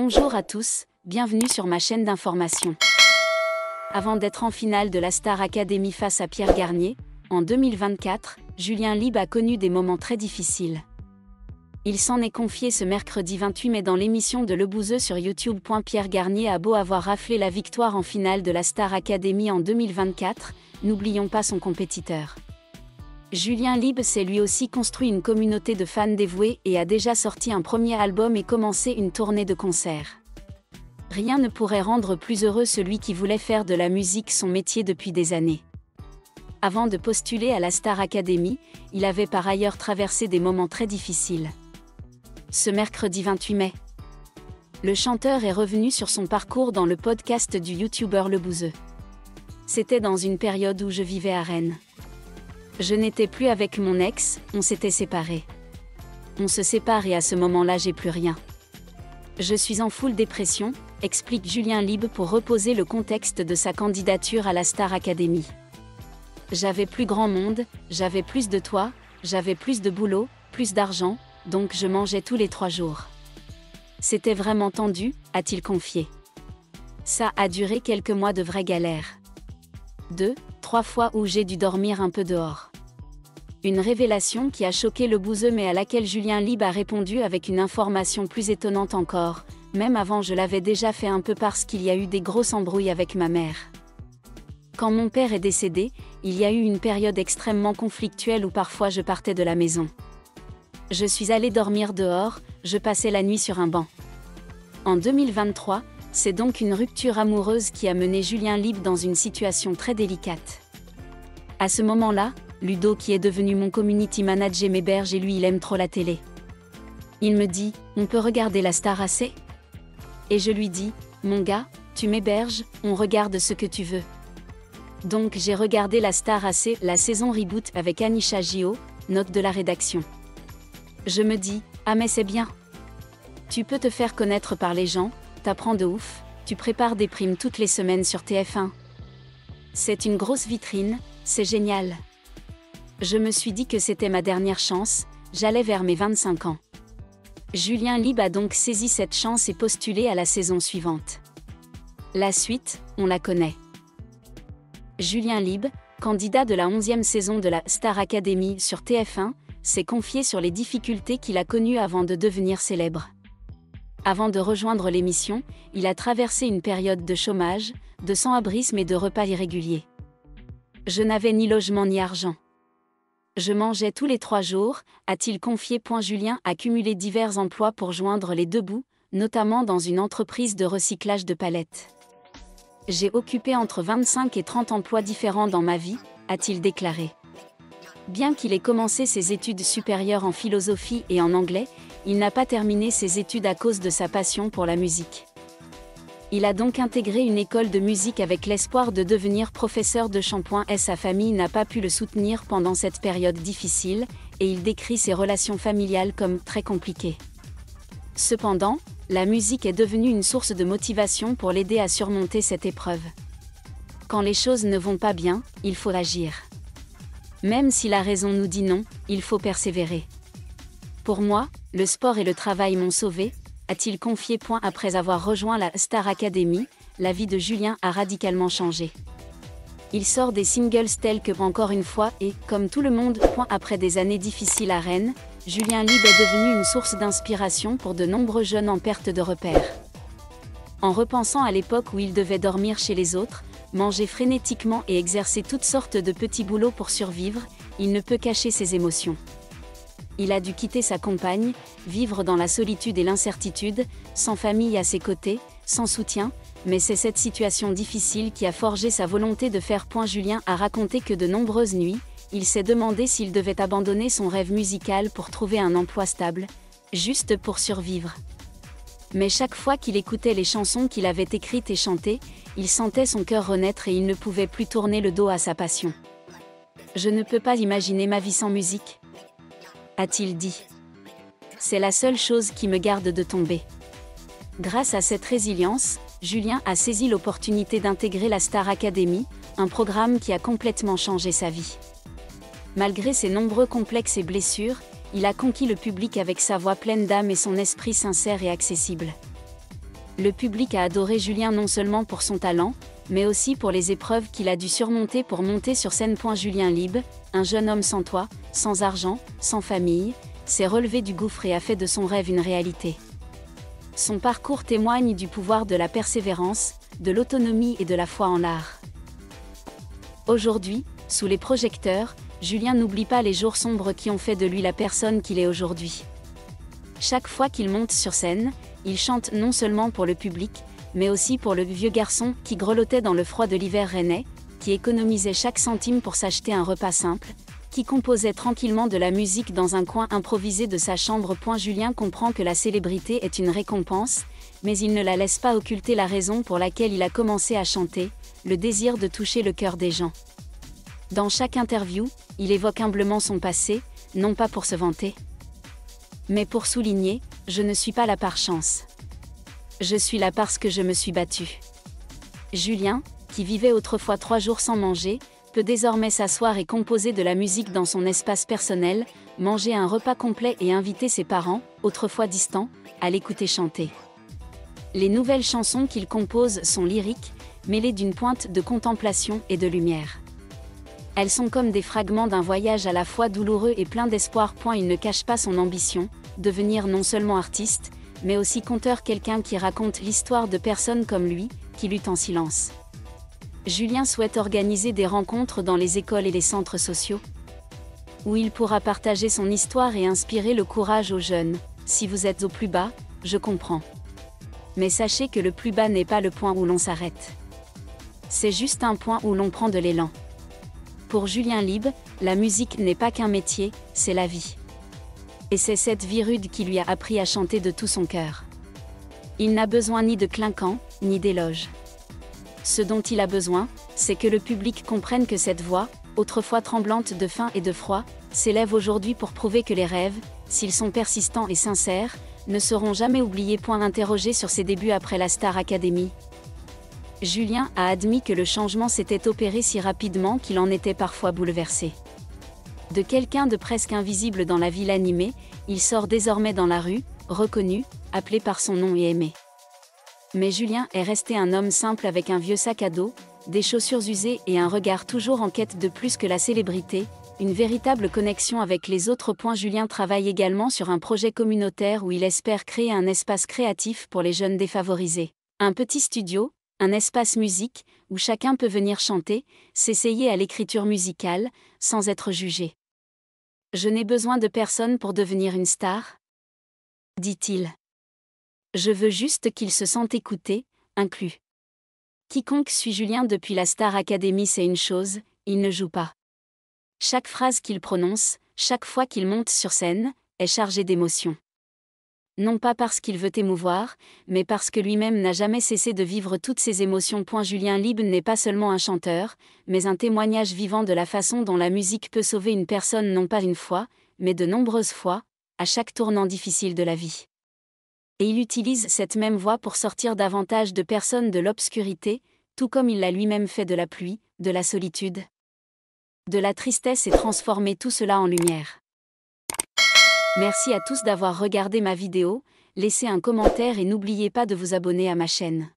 Bonjour à tous, bienvenue sur ma chaîne d'information. Avant d'être en finale de la Star Academy face à Pierre Garnier, en 2024, Julien Lieb a connu des moments très difficiles. Il s'en est confié ce mercredi 28 mai dans l'émission de Le Bouzeux sur YouTube. Pierre Garnier a beau avoir raflé la victoire en finale de la Star Academy en 2024, n'oublions pas son compétiteur. Julien Lieb s'est lui aussi construit une communauté de fans dévoués et a déjà sorti un premier album et commencé une tournée de concerts. Rien ne pourrait rendre plus heureux celui qui voulait faire de la musique son métier depuis des années. Avant de postuler à la Star Academy, il avait par ailleurs traversé des moments très difficiles. Ce mercredi 28 mai, le chanteur est revenu sur son parcours dans le podcast du youtubeur Le Bouzeux. C'était dans une période où je vivais à Rennes. Je n'étais plus avec mon ex, on s'était séparés. On se sépare et à ce moment-là j'ai plus rien. Je suis en full dépression, explique Julien Lieb pour reposer le contexte de sa candidature à la Star Academy. J'avais plus grand monde, j'avais plus de toit, j'avais plus de boulot, plus d'argent, donc je mangeais tous les 3 jours. C'était vraiment tendu, a-t-il confié. Ça a duré quelques mois de vraie galère. 2-3 fois où j'ai dû dormir un peu dehors. Une révélation qui a choqué Le Bouzeux mais à laquelle Julien Lieb a répondu avec une information plus étonnante encore. Même avant je l'avais déjà fait un peu parce qu'il y a eu des grosses embrouilles avec ma mère. Quand mon père est décédé, il y a eu une période extrêmement conflictuelle où parfois je partais de la maison. Je suis allée dormir dehors, je passais la nuit sur un banc. En 2023, c'est donc une rupture amoureuse qui a mené Julien Lieb dans une situation très délicate. À ce moment-là, Ludo qui est devenu mon community manager m'héberge et lui il aime trop la télé. Il me dit, on peut regarder la Star AC ? Et je lui dis, mon gars, tu m'héberges, on regarde ce que tu veux. Donc j'ai regardé la Star AC, la saison reboot avec Anisha Gio, note de la rédaction. Je me dis, ah mais c'est bien. Tu peux te faire connaître par les gens, t'apprends de ouf, tu prépares des primes toutes les semaines sur TF1. C'est une grosse vitrine, c'est génial. Je me suis dit que c'était ma dernière chance, j'allais vers mes 25 ans. Julien Lieb a donc saisi cette chance et postulé à la saison suivante. La suite, on la connaît. Julien Lieb, candidat de la 11e saison de la Star Academy sur TF1, s'est confié sur les difficultés qu'il a connues avant de devenir célèbre. Avant de rejoindre l'émission, il a traversé une période de chômage, de sans-abrisme et de repas irréguliers. Je n'avais ni logement ni argent. Je mangeais tous les 3 jours, a-t-il confié. Julien a cumulé divers emplois pour joindre les deux bouts, notamment dans une entreprise de recyclage de palettes. J'ai occupé entre 25 et 30 emplois différents dans ma vie, a-t-il déclaré. Bien qu'il ait commencé ses études supérieures en philosophie et en anglais, il n'a pas terminé ses études à cause de sa passion pour la musique. Il a donc intégré une école de musique avec l'espoir de devenir professeur de chant. Sa famille n'a pas pu le soutenir pendant cette période difficile, et il décrit ses relations familiales comme très compliquées. Cependant, la musique est devenue une source de motivation pour l'aider à surmonter cette épreuve. Quand les choses ne vont pas bien, il faut agir. Même si la raison nous dit non, il faut persévérer. Pour moi, le sport et le travail m'ont sauvé, a-t-il confié. Après avoir rejoint la Star Academy, la vie de Julien a radicalement changé. Il sort des singles tels que Encore une fois et Comme tout le monde. Après des années difficiles à Rennes, Julien Lieb est devenu une source d'inspiration pour de nombreux jeunes en perte de repères. En repensant à l'époque où il devait dormir chez les autres, manger frénétiquement et exercer toutes sortes de petits boulots pour survivre, il ne peut cacher ses émotions. Il a dû quitter sa compagne, vivre dans la solitude et l'incertitude, sans famille à ses côtés, sans soutien, mais c'est cette situation difficile qui a forgé sa volonté de faire. Julien a raconté que de nombreuses nuits, il s'est demandé s'il devait abandonner son rêve musical pour trouver un emploi stable, juste pour survivre. Mais chaque fois qu'il écoutait les chansons qu'il avait écrites et chantées, il sentait son cœur renaître et il ne pouvait plus tourner le dos à sa passion. Je ne peux pas imaginer ma vie sans musique, a-t-il dit. C'est la seule chose qui me garde de tomber. Grâce à cette résilience, Julien a saisi l'opportunité d'intégrer la Star Academy, un programme qui a complètement changé sa vie. Malgré ses nombreux complexes et blessures, il a conquis le public avec sa voix pleine d'âme et son esprit sincère et accessible. Le public a adoré Julien non seulement pour son talent, mais aussi pour les épreuves qu'il a dû surmonter pour monter sur scène. Julien Libre, un jeune homme sans toit, sans argent, sans famille, s'est relevé du gouffre et a fait de son rêve une réalité. Son parcours témoigne du pouvoir de la persévérance, de l'autonomie et de la foi en l'art. Aujourd'hui, sous les projecteurs, Julien n'oublie pas les jours sombres qui ont fait de lui la personne qu'il est aujourd'hui. Chaque fois qu'il monte sur scène, il chante non seulement pour le public, mais aussi pour le vieux garçon qui grelottait dans le froid de l'hiver rennais, qui économisait chaque centime pour s'acheter un repas simple, qui composait tranquillement de la musique dans un coin improvisé de sa chambre. Julien comprend que la célébrité est une récompense, mais il ne la laisse pas occulter la raison pour laquelle il a commencé à chanter, le désir de toucher le cœur des gens. Dans chaque interview, il évoque humblement son passé, non pas pour se vanter, mais pour souligner « Je ne suis pas là par chance. Je suis là parce que je me suis battu ». Julien, qui vivait autrefois 3 jours sans manger, peut désormais s'asseoir et composer de la musique dans son espace personnel, manger un repas complet et inviter ses parents, autrefois distants, à l'écouter chanter. Les nouvelles chansons qu'il compose sont lyriques, mêlées d'une pointe de contemplation et de lumière. Elles sont comme des fragments d'un voyage à la fois douloureux et plein d'espoir. Il ne cache pas son ambition, devenir non seulement artiste, mais aussi conteur, quelqu'un qui raconte l'histoire de personnes comme lui, qui luttent en silence. Julien souhaite organiser des rencontres dans les écoles et les centres sociaux, où il pourra partager son histoire et inspirer le courage aux jeunes. Si vous êtes au plus bas, je comprends. Mais sachez que le plus bas n'est pas le point où l'on s'arrête. C'est juste un point où l'on prend de l'élan. Pour Julien Libre, la musique n'est pas qu'un métier, c'est la vie. Et c'est cette vie rude qui lui a appris à chanter de tout son cœur. Il n'a besoin ni de clinquant, ni d'éloges. Ce dont il a besoin, c'est que le public comprenne que cette voix, autrefois tremblante de faim et de froid, s'élève aujourd'hui pour prouver que les rêves, s'ils sont persistants et sincères, ne seront jamais oubliés. Interrogé sur ses débuts après la Star Academy, Julien a admis que le changement s'était opéré si rapidement qu'il en était parfois bouleversé. De quelqu'un de presque invisible dans la ville animée, il sort désormais dans la rue, reconnu, appelé par son nom et aimé. Mais Julien est resté un homme simple avec un vieux sac à dos, des chaussures usées et un regard toujours en quête de plus que la célébrité, une véritable connexion avec les autres. Julien travaille également sur un projet communautaire où il espère créer un espace créatif pour les jeunes défavorisés. Un petit studio, un espace musique, où chacun peut venir chanter, s'essayer à l'écriture musicale, sans être jugé. « Je n'ai besoin de personne pour devenir une star », dit-il. « Je veux juste qu'ils se sentent écoutés, inclus. » Quiconque suit Julien depuis la Star Academy sait une chose, il ne joue pas. Chaque phrase qu'il prononce, chaque fois qu'il monte sur scène, est chargée d'émotion. Non pas parce qu'il veut émouvoir, mais parce que lui-même n'a jamais cessé de vivre toutes ces émotions. Julien Libre n'est pas seulement un chanteur, mais un témoignage vivant de la façon dont la musique peut sauver une personne non pas une fois, mais de nombreuses fois, à chaque tournant difficile de la vie. Et il utilise cette même voix pour sortir davantage de personnes de l'obscurité, tout comme il l'a lui-même fait de la pluie, de la solitude, de la tristesse et transformer tout cela en lumière. Merci à tous d'avoir regardé ma vidéo, laissez un commentaire et n'oubliez pas de vous abonner à ma chaîne.